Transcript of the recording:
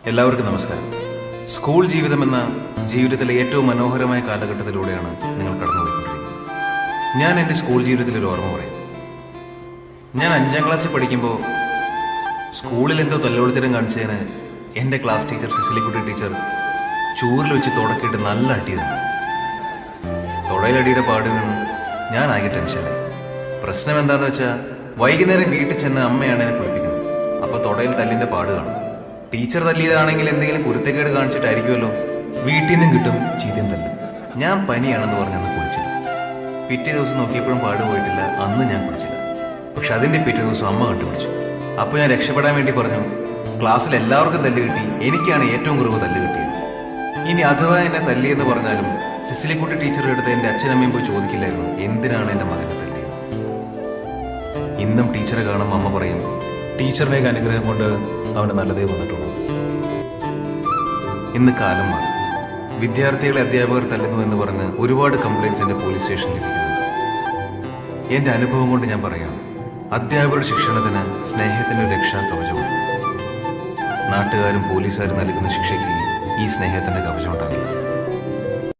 എല്ലാവർക്കും നമസ്കാരം. സ്കൂൾ ജീവിതമെന്ന ജീവിതത്തിലെ ഏറ്റവും മനോഹരമായ കാലഘട്ടത്തിലൂടെയാണ് നിങ്ങൾ കടന്നുപോയിക്കൊണ്ടിരിക്കുന്നത്. ഞാൻ എൻ്റെ സ്കൂൾ ജീവിതത്തിലൊരു ഓർമ്മ പറയും. ഞാൻ 5ാം ക്ലാസ്സിൽ പഠിക്കുമ്പോൾ സ്കൂളിൽ എന്തോ തല്ലോളിത്തരം കാണിച്ചതിന് എൻ്റെ ക്ലാസ് ടീച്ചർ സിസിലിക്കുട്ടി ടീച്ചർ ചൂരിൽ വെച്ച് തുടക്കിയിട്ട് നല്ല അടിയതാണ്. തുടയിലടിയുടെ പാട് വീണു ഞാനാകെ ടെൻഷനായി. പ്രശ്നം എന്താണെന്ന് വെച്ചാൽ വൈകുന്നേരം വീട്ടിൽ ചെന്ന് അമ്മയാണ് എന്നെ കുളിപ്പിക്കുന്നത്. അപ്പോൾ തുടയിൽ തല്ലിൻ്റെ പാട് കാണും. ടീച്ചർ തല്ലിയതാണെങ്കിൽ എന്തെങ്കിലും കുരുത്തക്കേട് കാണിച്ചിട്ടായിരിക്കുമല്ലോ. വീട്ടിൽ നിന്നും കിട്ടും ചീത്തയും തല്ലും. ഞാൻ പനിയാണെന്ന് പറഞ്ഞന്ന് കുളിച്ചില്ല. പിറ്റേ ദിവസം നോക്കിയപ്പോഴും പാട് പോയിട്ടില്ല. അന്ന് ഞാൻ കുളിച്ചില്ല. പക്ഷെ അതിൻ്റെ പിറ്റേ ദിവസം അമ്മ കണ്ടുപിടിച്ചു. അപ്പോൾ ഞാൻ രക്ഷപ്പെടാൻ വേണ്ടി പറഞ്ഞു, ക്ലാസ്സിൽ എല്ലാവർക്കും തല്ല് കിട്ടി, എനിക്കാണ് ഏറ്റവും കുറവ് തല്ല് കിട്ടിയത്. ഇനി അഥവാ എന്നെ തല്ലിയെന്ന് പറഞ്ഞാലും സിസിലിക്കുട്ടി ടീച്ചറുടെ അടുത്ത് എൻ്റെ അച്ഛനമ്മയും പോയി ചോദിക്കില്ലായിരുന്നു എന്തിനാണ് എൻ്റെ മകനെ തല്ലിയത്. ഇന്നും ടീച്ചറെ കാണുമ്പോൾ അമ്മ പറയും, ടീച്ചറിൻ്റെയൊക്കെ അനുഗ്രഹം കൊണ്ട് അവന് നല്ലതേ വന്നിട്ടുള്ളൂ. ഇന്ന് കാലം മാറി. വിദ്യാർത്ഥികളെ അധ്യാപകർ തല്ലുന്നു എന്ന് പറഞ്ഞ് ഒരുപാട് കംപ്ലൈൻറ്റ്സ് എൻ്റെ പോലീസ് സ്റ്റേഷനിൽ ലഭിക്കുന്നുണ്ട്. എൻ്റെ അനുഭവം കൊണ്ട് ഞാൻ പറയാം, അധ്യാപകരുടെ ശിക്ഷണത്തിന് സ്നേഹത്തിൻ്റെ രക്ഷാ കവചമുണ്ട്. നാട്ടുകാരും പോലീസുകാരും നൽകുന്ന ശിക്ഷയ്ക്ക് ഈ സ്നേഹത്തിൻ്റെ കവചം ഉണ്ടാകില്ല.